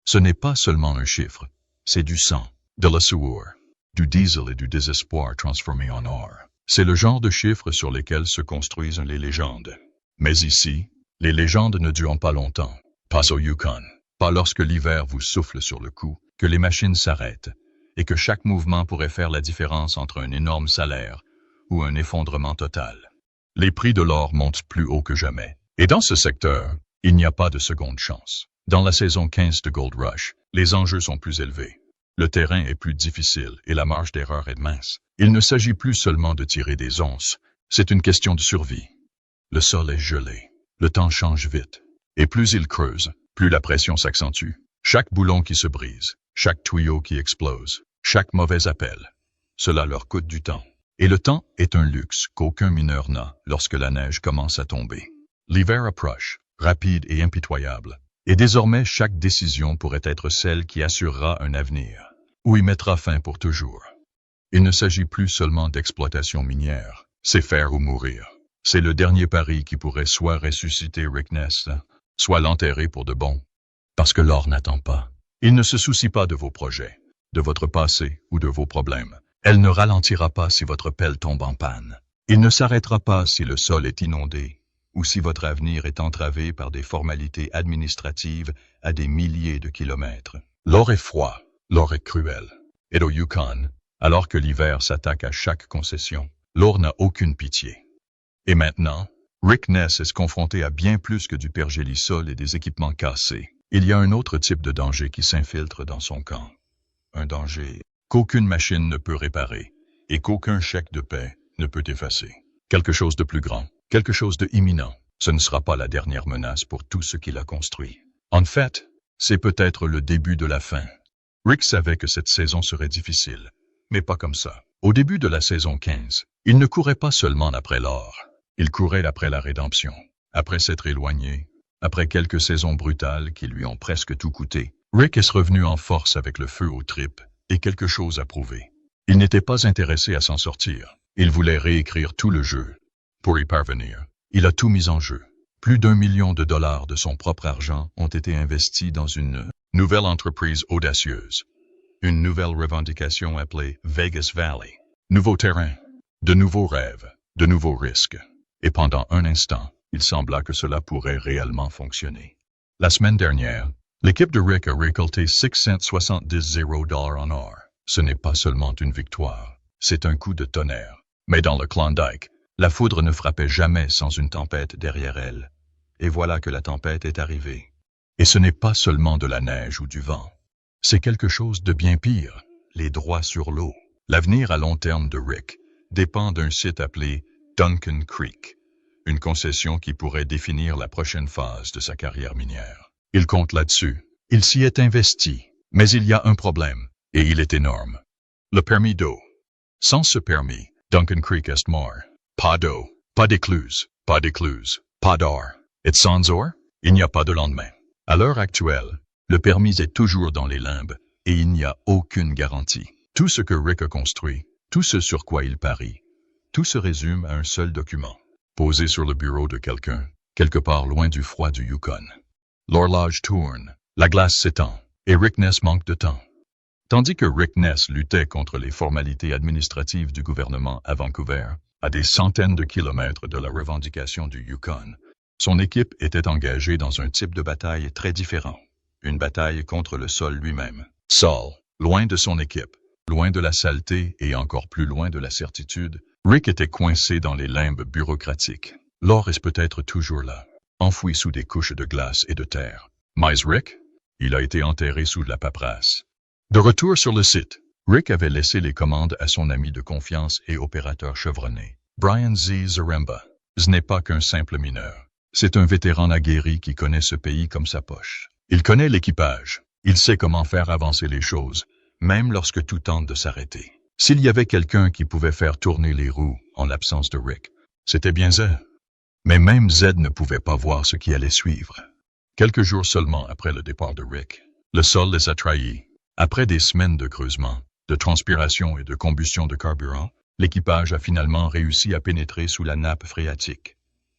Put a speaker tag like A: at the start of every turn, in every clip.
A: Ce n'est pas seulement un chiffre, c'est du sang, de la sueur, du diesel et du désespoir transformés en or. C'est le genre de chiffres sur lesquels se construisent les légendes. Mais ici, les légendes ne durent pas longtemps. Pas au Yukon. Pas lorsque l'hiver vous souffle sur le cou, que les machines s'arrêtent, et que chaque mouvement pourrait faire la différence entre un énorme salaire ou un effondrement total. Les prix de l'or montent plus haut que jamais. Et dans ce secteur, il n'y a pas de seconde chance. Dans la saison 15 de Gold Rush, les enjeux sont plus élevés. Le terrain est plus difficile et la marge d'erreur est mince. Il ne s'agit plus seulement de tirer des onces, c'est une question de survie. Le sol est gelé, le temps change vite, et plus il creuse, plus la pression s'accentue. Chaque boulon qui se brise, chaque tuyau qui explose, chaque mauvais appel, cela leur coûte du temps. Et le temps est un luxe qu'aucun mineur n'a lorsque la neige commence à tomber. L'hiver approche, rapide et impitoyable, et désormais chaque décision pourrait être celle qui assurera un avenir, ou y mettra fin pour toujours. Il ne s'agit plus seulement d'exploitation minière, c'est faire ou mourir. C'est le dernier pari qui pourrait soit ressusciter Rick Ness, soit l'enterrer pour de bon. Parce que l'or n'attend pas. Il ne se soucie pas de vos projets, de votre passé ou de vos problèmes. Elle ne ralentira pas si votre pelle tombe en panne. Il ne s'arrêtera pas si le sol est inondé ou si votre avenir est entravé par des formalités administratives à des milliers de kilomètres. L'or est froid, l'or est cruel. Et au Yukon, alors que l'hiver s'attaque à chaque concession, l'or n'a aucune pitié. Et maintenant, Rick Ness est confronté à bien plus que du pergélisol et des équipements cassés. Il y a un autre type de danger qui s'infiltre dans son camp. Un danger qu'aucune machine ne peut réparer et qu'aucun chèque de paie ne peut effacer. Quelque chose de plus grand, quelque chose de imminent. Ce ne sera pas la dernière menace pour tout ce qu'il a construit. En fait, c'est peut-être le début de la fin. Rick savait que cette saison serait difficile, mais pas comme ça. Au début de la saison 15, il ne courait pas seulement après l'or. Il courait après la rédemption, après s'être éloigné, après quelques saisons brutales qui lui ont presque tout coûté. Rick est revenu en force avec le feu aux tripes et quelque chose à prouver. Il n'était pas intéressé à s'en sortir. Il voulait réécrire tout le jeu. Pour y parvenir, il a tout mis en jeu. Plus d'1 million de dollars de son propre argent ont été investis dans une nouvelle entreprise audacieuse. Une nouvelle revendication appelée Vegas Valley. Nouveau terrain, de nouveaux rêves, de nouveaux risques. Et pendant un instant, il sembla que cela pourrait réellement fonctionner. La semaine dernière, l'équipe de Rick a récolté 670 000 $ en or. Ce n'est pas seulement une victoire, c'est un coup de tonnerre. Mais dans le Klondike, la foudre ne frappait jamais sans une tempête derrière elle. Et voilà que la tempête est arrivée. Et ce n'est pas seulement de la neige ou du vent. C'est quelque chose de bien pire, les droits sur l'eau. L'avenir à long terme de Rick dépend d'un site appelé Duncan Creek, une concession qui pourrait définir la prochaine phase de sa carrière minière. Il compte là-dessus. Il s'y est investi. Mais il y a un problème, et il est énorme. Le permis d'eau. Sans ce permis, Duncan Creek est mort. Pas d'eau, pas d'écluse, pas d'or. Et sans or, il n'y a pas de lendemain. À l'heure actuelle, le permis est toujours dans les limbes, et il n'y a aucune garantie. Tout ce que Rick a construit, tout ce sur quoi il parie, tout se résume à un seul document, posé sur le bureau de quelqu'un, quelque part loin du froid du Yukon. L'horloge tourne, la glace s'étend, et Rick Ness manque de temps. Tandis que Rick Ness luttait contre les formalités administratives du gouvernement à Vancouver, à des centaines de kilomètres de la revendication du Yukon, son équipe était engagée dans un type de bataille très différent. Une bataille contre le sol lui-même. Seul, loin de son équipe, loin de la saleté et encore plus loin de la certitude, Rick était coincé dans les limbes bureaucratiques. L'or est peut-être toujours là, enfoui sous des couches de glace et de terre. Mais Rick, il a été enterré sous de la paperasse. De retour sur le site, Rick avait laissé les commandes à son ami de confiance et opérateur chevronné, Brian Z. Zaremba. Ce n'est pas qu'un simple mineur. C'est un vétéran aguerri qui connaît ce pays comme sa poche. Il connaît l'équipage. Il sait comment faire avancer les choses, même lorsque tout tente de s'arrêter. S'il y avait quelqu'un qui pouvait faire tourner les roues en l'absence de Rick, c'était bien Z. Mais même Z ne pouvait pas voir ce qui allait suivre. Quelques jours seulement après le départ de Rick, le sol les a trahis. Après des semaines de creusement, de transpiration et de combustion de carburant, l'équipage a finalement réussi à pénétrer sous la nappe phréatique,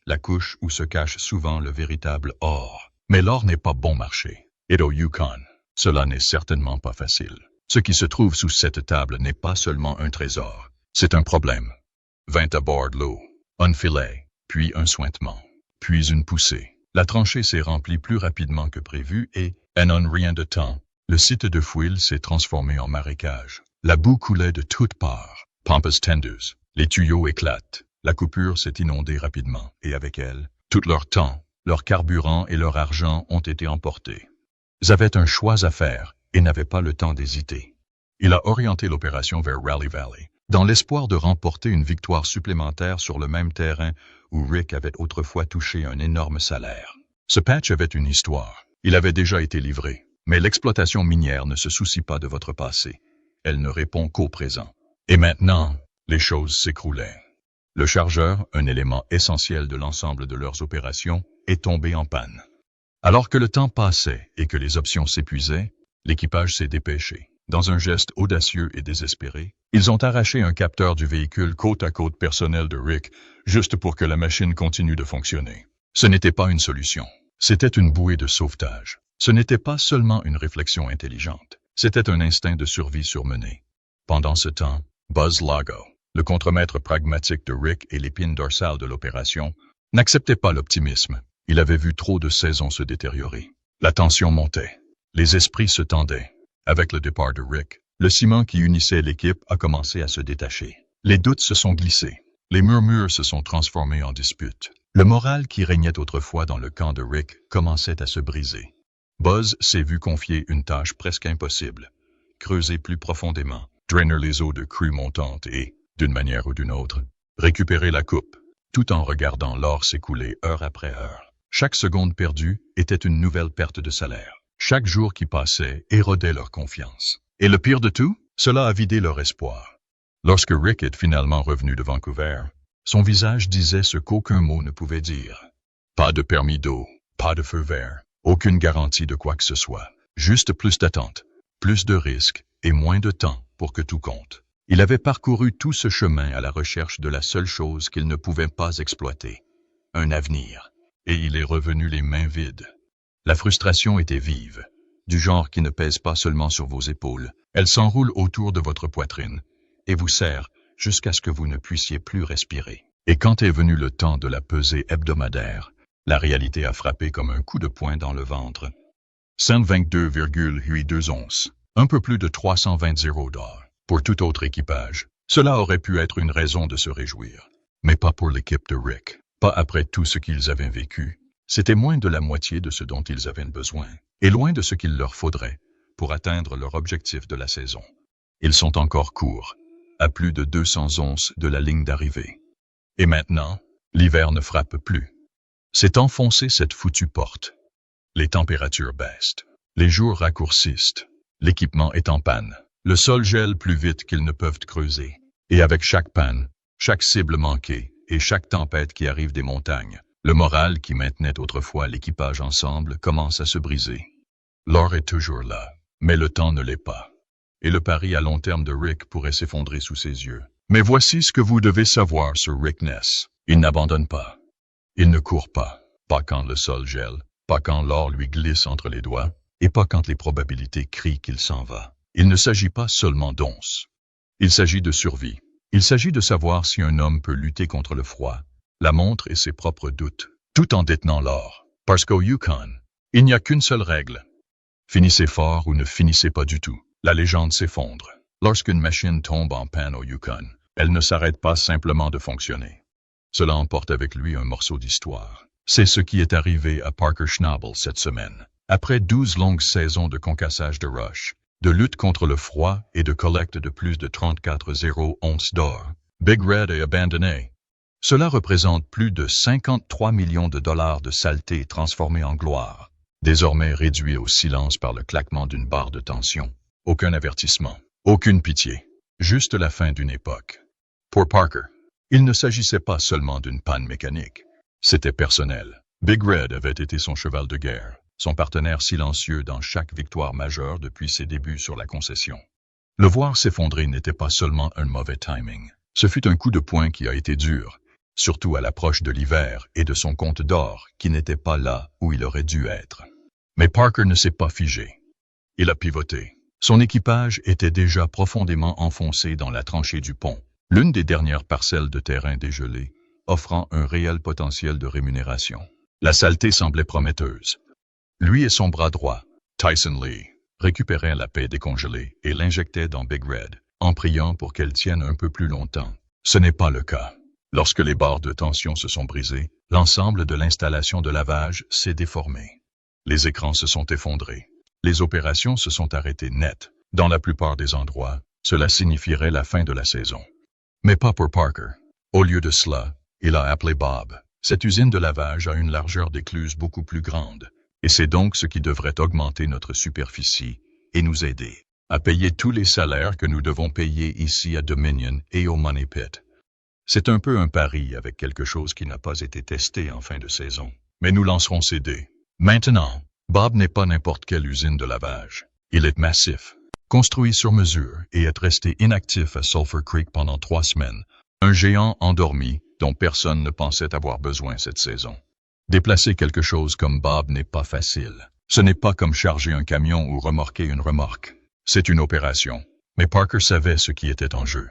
A: la couche où se cache souvent le véritable or. Mais l'or n'est pas bon marché. Et au Yukon, Cela n'est certainement pas facile. Ce qui se trouve sous cette table n'est pas seulement un trésor, c'est un problème. Vint à bord l'eau, un filet, puis un suintement, puis une poussée. La tranchée s'est remplie plus rapidement que prévu et, en rien de temps, le site de fouille s'est transformé en marécage. La boue coulait de toutes parts, pampas tendues, les tuyaux éclatent, la coupure s'est inondée rapidement, et avec elle, tout leur temps, leur carburant et leur argent ont été emportés. Ils avaient un choix à faire et n'avaient pas le temps d'hésiter. Il a orienté l'opération vers Raleigh Valley, dans l'espoir de remporter une victoire supplémentaire sur le même terrain où Rick avait autrefois touché un énorme salaire. Ce patch avait une histoire. Il avait déjà été livré. Mais l'exploitation minière ne se soucie pas de votre passé. Elle ne répond qu'au présent. Et maintenant, les choses s'écroulaient. Le chargeur, un élément essentiel de l'ensemble de leurs opérations, est tombé en panne. Alors que le temps passait et que les options s'épuisaient, l'équipage s'est dépêché. Dans un geste audacieux et désespéré, ils ont arraché un capteur du véhicule côte à côte personnel de Rick, juste pour que la machine continue de fonctionner. Ce n'était pas une solution. C'était une bouée de sauvetage. Ce n'était pas seulement une réflexion intelligente. C'était un instinct de survie surmené. Pendant ce temps, Buzz Lago, le contremaître pragmatique de Rick et l'épine dorsale de l'opération, n'acceptait pas l'optimisme. Il avait vu trop de saisons se détériorer. La tension montait. Les esprits se tendaient. Avec le départ de Rick, le ciment qui unissait l'équipe a commencé à se détacher. Les doutes se sont glissés. Les murmures se sont transformés en disputes. Le moral qui régnait autrefois dans le camp de Rick commençait à se briser. Buzz s'est vu confier une tâche presque impossible. Creuser plus profondément, drainer les eaux de crues montantes et, d'une manière ou d'une autre, récupérer la coupe, tout en regardant l'or s'écouler heure après heure. Chaque seconde perdue était une nouvelle perte de salaire. Chaque jour qui passait érodait leur confiance. Et le pire de tout, cela a vidé leur espoir. Lorsque Rick est finalement revenu de Vancouver, son visage disait ce qu'aucun mot ne pouvait dire. Pas de permis d'eau, pas de feu vert, aucune garantie de quoi que ce soit. Juste plus d'attente, plus de risques et moins de temps pour que tout compte. Il avait parcouru tout ce chemin à la recherche de la seule chose qu'il ne pouvait pas exploiter, un avenir. Et il est revenu les mains vides. La frustration était vive, du genre qui ne pèse pas seulement sur vos épaules. Elle s'enroule autour de votre poitrine et vous serre jusqu'à ce que vous ne puissiez plus respirer. Et quand est venu le temps de la pesée hebdomadaire, la réalité a frappé comme un coup de poing dans le ventre. 122,82 onces, un peu plus de 320 $. Pour tout autre équipage, cela aurait pu être une raison de se réjouir. Mais pas pour l'équipe de Rick, pas après tout ce qu'ils avaient vécu. C'était moins de la moitié de ce dont ils avaient besoin, et loin de ce qu'il leur faudrait pour atteindre leur objectif de la saison. Ils sont encore courts, à plus de 200 onces de la ligne d'arrivée. Et maintenant, l'hiver ne frappe plus. C'est enfoncé cette foutue porte. Les températures baissent, les jours raccourcissent, l'équipement est en panne, le sol gèle plus vite qu'ils ne peuvent creuser. Et avec chaque panne, chaque cible manquée et chaque tempête qui arrive des montagnes, le moral qui maintenait autrefois l'équipage ensemble commence à se briser. L'or est toujours là, mais le temps ne l'est pas. Et le pari à long terme de Rick pourrait s'effondrer sous ses yeux. Mais voici ce que vous devez savoir sur Rick Ness. Il n'abandonne pas. Il ne court pas. Pas quand le sol gèle, pas quand l'or lui glisse entre les doigts, et pas quand les probabilités crient qu'il s'en va. Il ne s'agit pas seulement d'onces. Il s'agit de survie. Il s'agit de savoir si un homme peut lutter contre le froid, la montre et ses propres doutes, tout en détenant l'or. Parce qu'au Yukon, il n'y a qu'une seule règle. Finissez fort ou ne finissez pas du tout. La légende s'effondre. Lorsqu'une machine tombe en panne au Yukon, elle ne s'arrête pas simplement de fonctionner. Cela emporte avec lui un morceau d'histoire. C'est ce qui est arrivé à Parker Schnabel cette semaine. Après 12 longues saisons de concassage de roches, de lutte contre le froid et de collecte de plus de 34,0 onces d'or, Big Red est abandonné. Cela représente plus de 53 millions de dollars de saleté transformés en gloire, désormais réduit au silence par le claquement d'une barre de tension. Aucun avertissement, aucune pitié, juste la fin d'une époque. Pour Parker, il ne s'agissait pas seulement d'une panne mécanique, c'était personnel. Big Red avait été son cheval de guerre, son partenaire silencieux dans chaque victoire majeure depuis ses débuts sur la concession. Le voir s'effondrer n'était pas seulement un mauvais timing, ce fut un coup de poing qui a été dur, surtout à l'approche de l'hiver et de son compte d'or qui n'était pas là où il aurait dû être. Mais Parker ne s'est pas figé. Il a pivoté. Son équipage était déjà profondément enfoncé dans la tranchée du pont, l'une des dernières parcelles de terrain dégelées, offrant un réel potentiel de rémunération. La saleté semblait prometteuse. Lui et son bras droit, Tyson Lee, récupéraient la paix décongelée et l'injectaient dans Big Red, en priant pour qu'elle tienne un peu plus longtemps. Ce n'est pas le cas. Lorsque les barres de tension se sont brisées, l'ensemble de l'installation de lavage s'est déformé. Les écrans se sont effondrés. Les opérations se sont arrêtées net. Dans la plupart des endroits, cela signifierait la fin de la saison. Mais pas pour Parker. Au lieu de cela, il a appelé Bob. Cette usine de lavage a une largeur d'écluse beaucoup plus grande, et c'est donc ce qui devrait augmenter notre superficie et nous aider à payer tous les salaires que nous devons payer ici à Dominion et au Money Pit. C'est un peu un pari avec quelque chose qui n'a pas été testé en fin de saison, mais nous lancerons ces dés. Maintenant, Bob n'est pas n'importe quelle usine de lavage. Il est massif, construit sur mesure et est resté inactif à Sulphur Creek pendant 3 semaines. Un géant endormi dont personne ne pensait avoir besoin cette saison. Déplacer quelque chose comme Bob n'est pas facile. Ce n'est pas comme charger un camion ou remorquer une remorque. C'est une opération. Mais Parker savait ce qui était en jeu.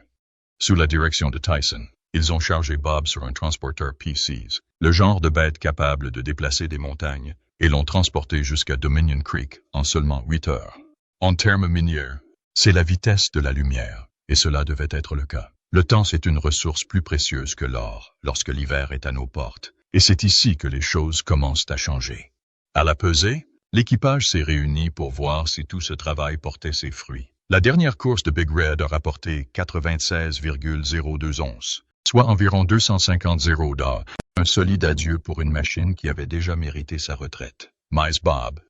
A: Sous la direction de Tyson, ils ont chargé Bob sur un transporteur PCs, le genre de bête capable de déplacer des montagnes, et l'ont transporté jusqu'à Dominion Creek en seulement 8 heures. En termes miniers, c'est la vitesse de la lumière, et cela devait être le cas. Le temps, c'est une ressource plus précieuse que l'or lorsque l'hiver est à nos portes, et c'est ici que les choses commencent à changer. À la pesée, l'équipage s'est réuni pour voir si tout ce travail portait ses fruits. La dernière course de Big Red a rapporté 96,02 onces, soit environ 250 $. Un solide adieu pour une machine qui avait déjà mérité sa retraite. Mais Bob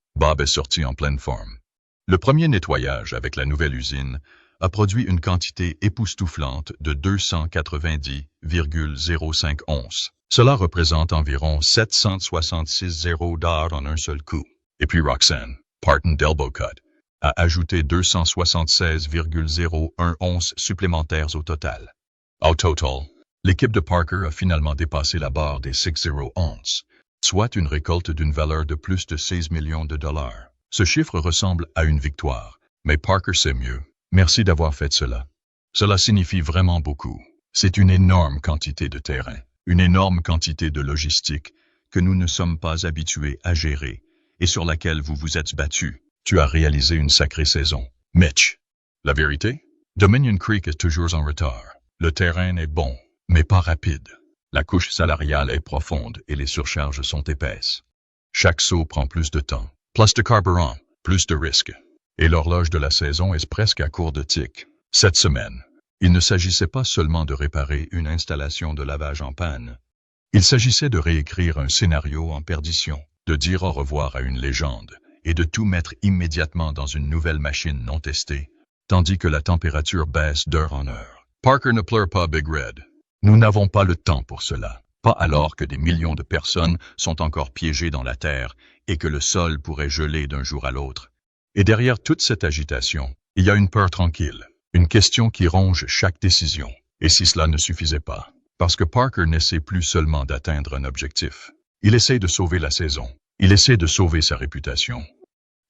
A: est sorti en pleine forme. Le premier nettoyage avec la nouvelle usine a produit une quantité époustouflante de 290,05 onces. Cela représente environ 766 $ en un seul coup. Et puis Roxanne, Parton d'Elbow Cut, a ajouté 276,01 onces supplémentaires au total. Au total, l'équipe de Parker a finalement dépassé la barre des 60 onces, soit une récolte d'une valeur de plus de 16 millions de dollars. Ce chiffre ressemble à une victoire, mais Parker sait mieux. Merci d'avoir fait cela. Cela signifie vraiment beaucoup. C'est une énorme quantité de terrain, une énorme quantité de logistique que nous ne sommes pas habitués à gérer et sur laquelle vous vous êtes battu. Tu as réalisé une sacrée saison, Mitch. La vérité? Dominion Creek est toujours en retard. Le terrain est bon, mais pas rapide. La couche salariale est profonde et les surcharges sont épaisses. Chaque saut prend plus de temps, plus de carburant, plus de risques. Et l'horloge de la saison est presque à court de tic. Cette semaine, il ne s'agissait pas seulement de réparer une installation de lavage en panne. Il s'agissait de réécrire un scénario en perdition, de dire au revoir à une légende et de tout mettre immédiatement dans une nouvelle machine non testée, tandis que la température baisse d'heure en heure. Parker ne pleure pas Big Red. Nous n'avons pas le temps pour cela, pas alors que des millions de personnes sont encore piégées dans la terre et que le sol pourrait geler d'un jour à l'autre. Et derrière toute cette agitation, il y a une peur tranquille, une question qui ronge chaque décision. Et si cela ne suffisait pas, parce que Parker n'essaie plus seulement d'atteindre un objectif, il essaie de sauver la saison, il essaie de sauver sa réputation.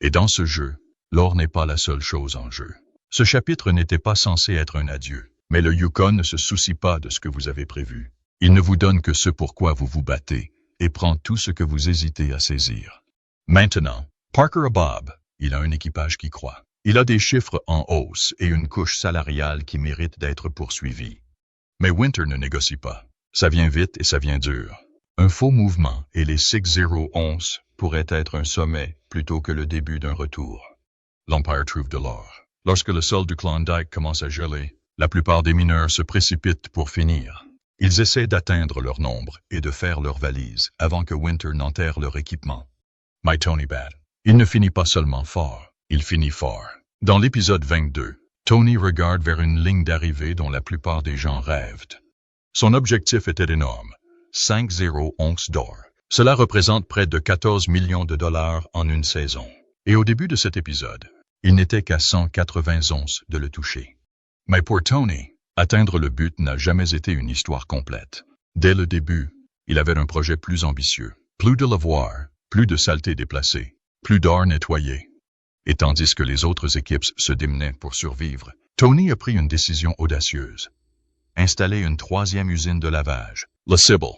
A: Et dans ce jeu, l'or n'est pas la seule chose en jeu. Ce chapitre n'était pas censé être un adieu, mais le Yukon ne se soucie pas de ce que vous avez prévu. Il ne vous donne que ce pourquoi vous vous battez et prend tout ce que vous hésitez à saisir. Maintenant, Parker a Bob. Il a un équipage qui croit. Il a des chiffres en hausse et une couche salariale qui mérite d'être poursuivie. Mais Winter ne négocie pas. Ça vient vite et ça vient dur. Un faux mouvement et les 60 onces pourraient être un sommet plutôt que le début d'un retour. L'Empire trouve de l'or. Lorsque le sol du Klondike commence à geler, la plupart des mineurs se précipitent pour finir. Ils essaient d'atteindre leur nombre et de faire leurs valises avant que Winter n'enterre leur équipement. My Tony Bat. Il ne finit pas seulement fort, il finit fort. Dans l'épisode 22, Tony regarde vers une ligne d'arrivée dont la plupart des gens rêvent. Son objectif était énorme, 50 onces d'or. Cela représente près de 14 millions de dollars en une saison. Et au début de cet épisode, il n'était qu'à 180 onces de le toucher. Mais pour Tony, atteindre le but n'a jamais été une histoire complète. Dès le début, il avait un projet plus ambitieux. Plus de lavoir, plus de saleté déplacée, plus d'or nettoyé. Et tandis que les autres équipes se démenaient pour survivre, Tony a pris une décision audacieuse. Installer une troisième usine de lavage, la Sybil,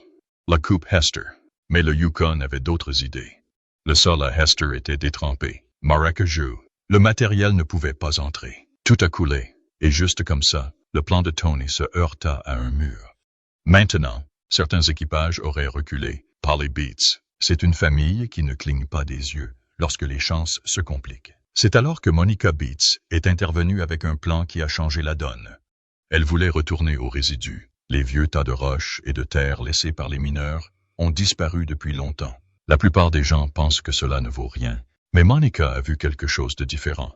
A: la Coupe Hester. Mais le Yukon avait d'autres idées. Le sol à Hester était détrempé, marécageux. Le matériel ne pouvait pas entrer. Tout a coulé. Et juste comme ça, le plan de Tony se heurta à un mur. Maintenant, certains équipages auraient reculé, par les Beats. C'est une famille qui ne cligne pas des yeux lorsque les chances se compliquent. C'est alors que Monica Beats est intervenue avec un plan qui a changé la donne. Elle voulait retourner aux résidus. Les vieux tas de roches et de terre laissés par les mineurs ont disparu depuis longtemps. La plupart des gens pensent que cela ne vaut rien, mais Monica a vu quelque chose de différent.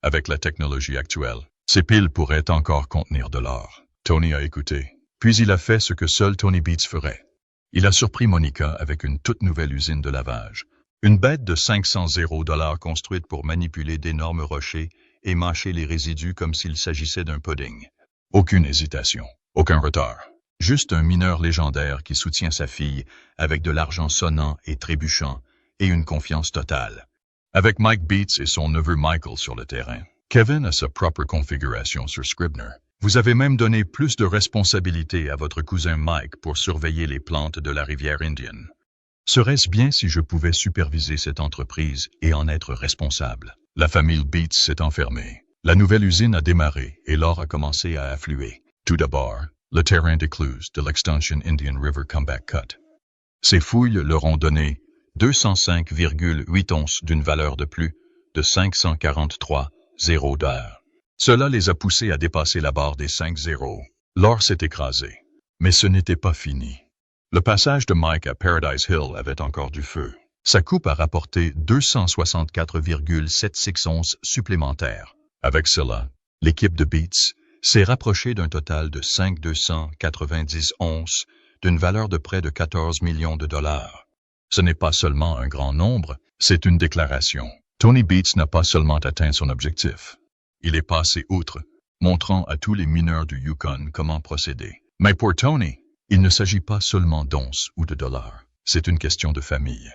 A: Avec la technologie actuelle, ces piles pourraient encore contenir de l'or. Tony a écouté, puis il a fait ce que seul Tony Beats ferait. Il a surpris Monica avec une toute nouvelle usine de lavage. Une bête de 500 $, construite pour manipuler d'énormes rochers et mâcher les résidus comme s'il s'agissait d'un pudding. Aucune hésitation, aucun retard. Juste un mineur légendaire qui soutient sa fille avec de l'argent sonnant et trébuchant et une confiance totale. Avec Mike Beats et son neveu Michael sur le terrain, Kevin a sa propre configuration sur Scribner. Vous avez même donné plus de responsabilité à votre cousin Mike pour surveiller les plantes de la rivière Indian. Serait-ce bien si je pouvais superviser cette entreprise et en être responsable? La famille Beats s'est enfermée. La nouvelle usine a démarré et l'or a commencé à affluer. Tout d'abord, le terrain d'écluse de l'extension Indian River Comeback Cut. Ces fouilles leur ont donné 205,8 onces d'une valeur de plus de 543 $. Cela les a poussés à dépasser la barre des 5 zéros. L'or s'est écrasé. Mais ce n'était pas fini. Le passage de Mike à Paradise Hill avait encore du feu. Sa coupe a rapporté 264,76 onces supplémentaires. Avec cela, l'équipe de Beats s'est rapprochée d'un total de 5,290 onces d'une valeur de près de 14 millions de dollars. Ce n'est pas seulement un grand nombre, c'est une déclaration. Tony Beats n'a pas seulement atteint son objectif. Il est passé outre, montrant à tous les mineurs du Yukon comment procéder. Mais pour Tony, il ne s'agit pas seulement d'onces ou de dollars. C'est une question de famille.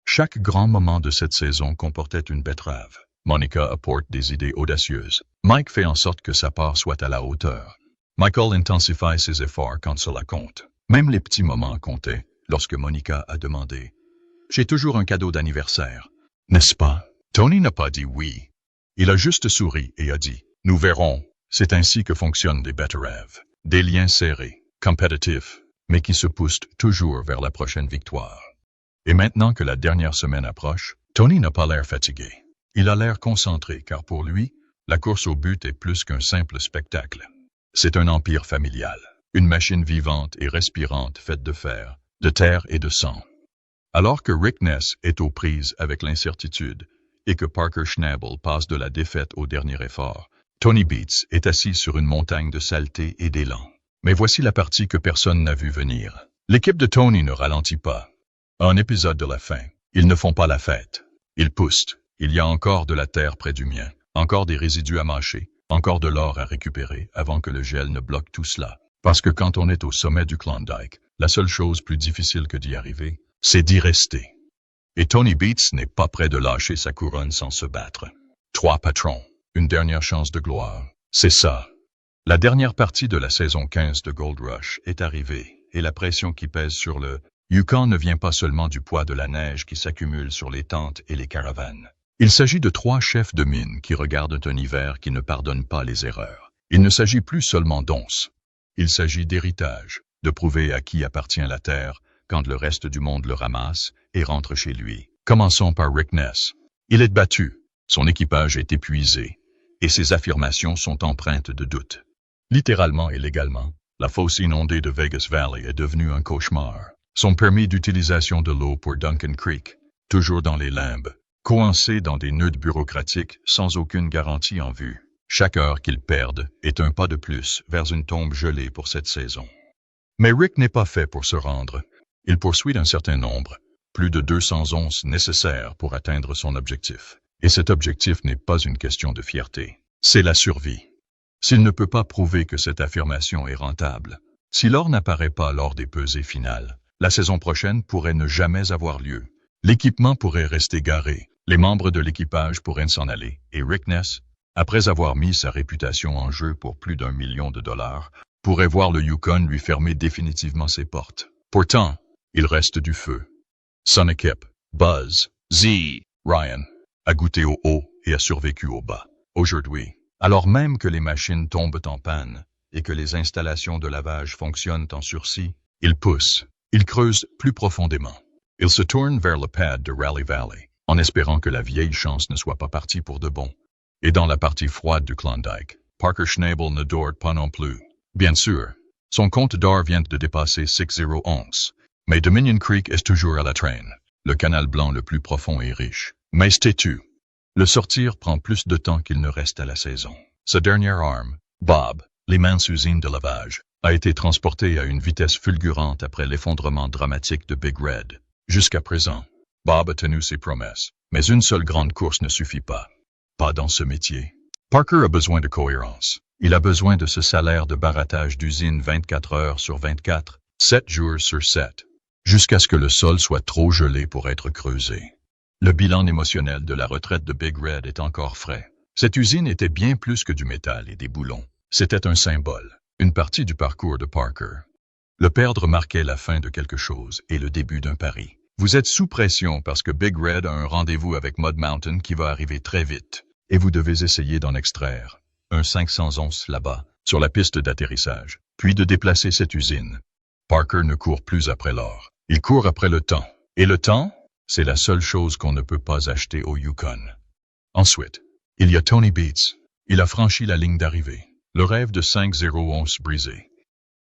A: Chaque grand moment de cette saison comportait une betterave. Monica apporte des idées audacieuses. Mike fait en sorte que sa part soit à la hauteur. Michael intensifie ses efforts quand cela compte. Même les petits moments comptaient lorsque Monica a demandé « J'ai toujours un cadeau d'anniversaire, n'est-ce pas ?» Tony n'a pas dit oui. Il a juste souri et a dit « Nous verrons. » C'est ainsi que fonctionnent des betteraves. Des liens serrés, compétitifs, mais qui se poussent toujours vers la prochaine victoire. Et maintenant que la dernière semaine approche, Tony n'a pas l'air fatigué. Il a l'air concentré car pour lui, la course au but est plus qu'un simple spectacle. C'est un empire familial, une machine vivante et respirante faite de fer, de terre et de sang. Alors que Rick Ness est aux prises avec l'incertitude et que Parker Schnabel passe de la défaite au dernier effort, Tony Beats est assis sur une montagne de saleté et d'élan. Mais voici la partie que personne n'a vu venir. L'équipe de Tony ne ralentit pas. À un épisode de la fin, ils ne font pas la fête. Ils poussent. Il y a encore de la terre près du mien, encore des résidus à mâcher, encore de l'or à récupérer avant que le gel ne bloque tout cela. Parce que quand on est au sommet du Klondike, la seule chose plus difficile que d'y arriver, c'est d'y rester. Et Tony Beats n'est pas prêt de lâcher sa couronne sans se battre. 3 patrons, une dernière chance de gloire. C'est ça. La dernière partie de la saison 15 de Gold Rush est arrivée, et la pression qui pèse sur le Yukon ne vient pas seulement du poids de la neige qui s'accumule sur les tentes et les caravanes. Il s'agit de 3 chefs de mine qui regardent un hiver qui ne pardonne pas les erreurs. Il ne s'agit plus seulement d'onces. Il s'agit d'héritage, de prouver à qui appartient la terre quand le reste du monde le ramasse et rentre chez lui. Commençons par Rick Ness. Il est battu, son équipage est épuisé, et ses affirmations sont empreintes de doute. Littéralement et légalement, la fosse inondée de Vegas Valley est devenue un cauchemar. Son permis d'utilisation de l'eau pour Duncan Creek, toujours dans les limbes, coincé dans des nœuds bureaucratiques sans aucune garantie en vue. Chaque heure qu'ils perdent est un pas de plus vers une tombe gelée pour cette saison. Mais Rick n'est pas fait pour se rendre. Il poursuit d'un certain nombre, plus de 200 onces nécessaires pour atteindre son objectif. Et cet objectif n'est pas une question de fierté, c'est la survie. S'il ne peut pas prouver que cette affirmation est rentable, si l'or n'apparaît pas lors des pesées finales, la saison prochaine pourrait ne jamais avoir lieu. L'équipement pourrait rester garé, Les membres de l'équipage pourraient s'en aller, et Rick Ness, après avoir mis sa réputation en jeu pour plus d'1 million de dollars, pourrait voir le Yukon lui fermer définitivement ses portes. Pourtant, il reste du feu. Son équipe, Buzz, Z, Ryan, a goûté au haut et a survécu au bas. Aujourd'hui, alors même que les machines tombent en panne et que les installations de lavage fonctionnent en sursis, ils poussent, ils creusent plus profondément. Ils se tournent vers le pad de Raleigh Valley, en espérant que la vieille chance ne soit pas partie pour de bon. Et dans la partie froide du Klondike, Parker Schnabel ne dort pas non plus. Bien sûr, son compte d'or vient de dépasser 6011, mais Dominion Creek est toujours à la traîne, le canal blanc le plus profond et riche. Mais têtu. Le sortir prend plus de temps qu'il ne reste à la saison. Sa dernière arme, Bob, l'immense usine de lavage, a été transportée à une vitesse fulgurante après l'effondrement dramatique de Big Red. Jusqu'à présent, Bob a tenu ses promesses, mais une seule grande course ne suffit pas. Pas dans ce métier. Parker a besoin de cohérence. Il a besoin de ce salaire de barattage d'usine 24 heures sur 24, 7 jours sur 7, jusqu'à ce que le sol soit trop gelé pour être creusé. Le bilan émotionnel de la retraite de Big Red est encore frais. Cette usine était bien plus que du métal et des boulons. C'était un symbole, une partie du parcours de Parker. Le perdre marquait la fin de quelque chose et le début d'un pari. Vous êtes sous pression parce que Big Red a un rendez-vous avec Mud Mountain qui va arriver très vite. Et vous devez essayer d'en extraire un 500 onces là-bas, sur la piste d'atterrissage, puis de déplacer cette usine. Parker ne court plus après l'or. Il court après le temps. Et le temps, c'est la seule chose qu'on ne peut pas acheter au Yukon. Ensuite, il y a Tony Beats. Il a franchi la ligne d'arrivée. Le rêve de 5,0 onces brisé.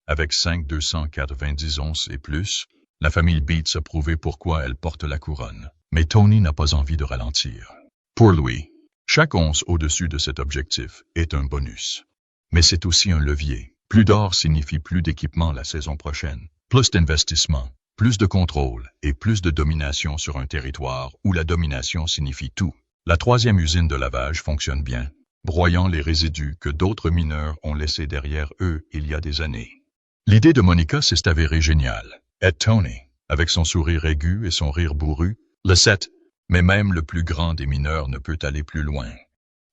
A: Avec 5,290 onces et plus, la famille Beats a prouvé pourquoi elle porte la couronne. Mais Tony n'a pas envie de ralentir. Pour lui, chaque once au-dessus de cet objectif est un bonus. Mais c'est aussi un levier. Plus d'or signifie plus d'équipement la saison prochaine, plus d'investissement, plus de contrôle et plus de domination sur un territoire où la domination signifie tout. La troisième usine de lavage fonctionne bien, broyant les résidus que d'autres mineurs ont laissés derrière eux il y a des années. L'idée de Monica s'est avérée géniale. Et Tony, avec son sourire aigu et son rire bourru, le sait. Mais même le plus grand des mineurs ne peut aller plus loin.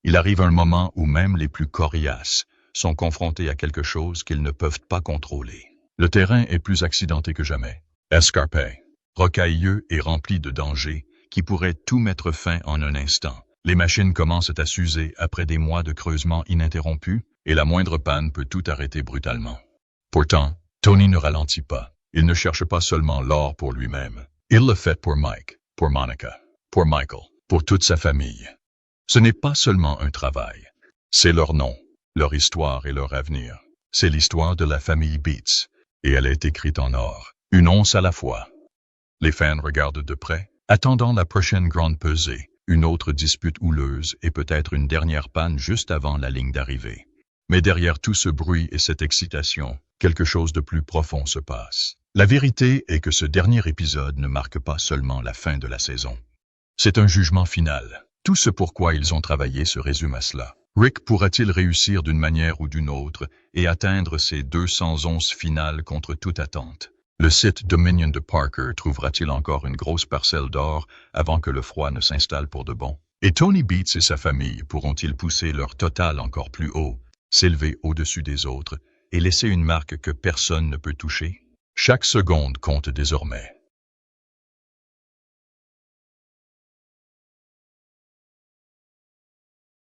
A: Il arrive un moment où même les plus coriaces sont confrontés à quelque chose qu'ils ne peuvent pas contrôler. Le terrain est plus accidenté que jamais. Escarpé, rocailleux et rempli de dangers qui pourraient tout mettre fin en un instant. Les machines commencent à s'user après des mois de creusement ininterrompus et la moindre panne peut tout arrêter brutalement. Pourtant, Tony ne ralentit pas. Il ne cherche pas seulement l'or pour lui-même. Il le fait pour Mike, pour Monica, pour Michael, pour toute sa famille. Ce n'est pas seulement un travail. C'est leur nom, leur histoire et leur avenir. C'est l'histoire de la famille Beats, et elle est écrite en or, une once à la fois. Les fans regardent de près, attendant la prochaine grande pesée, une autre dispute houleuse et peut-être une dernière panne juste avant la ligne d'arrivée. Mais derrière tout ce bruit et cette excitation, quelque chose de plus profond se passe. La vérité est que ce dernier épisode ne marque pas seulement la fin de la saison. C'est un jugement final. Tout ce pourquoi ils ont travaillé se résume à cela. Rick pourra-t-il réussir d'une manière ou d'une autre et atteindre ses 211 finales contre toute attente? Le site Dominion de Parker trouvera-t-il encore une grosse parcelle d'or avant que le froid ne s'installe pour de bon? Et Tony Beats et sa famille pourront-ils pousser leur total encore plus haut, s'élever au-dessus des autres et laisser une marque que personne ne peut toucher? Chaque seconde compte désormais.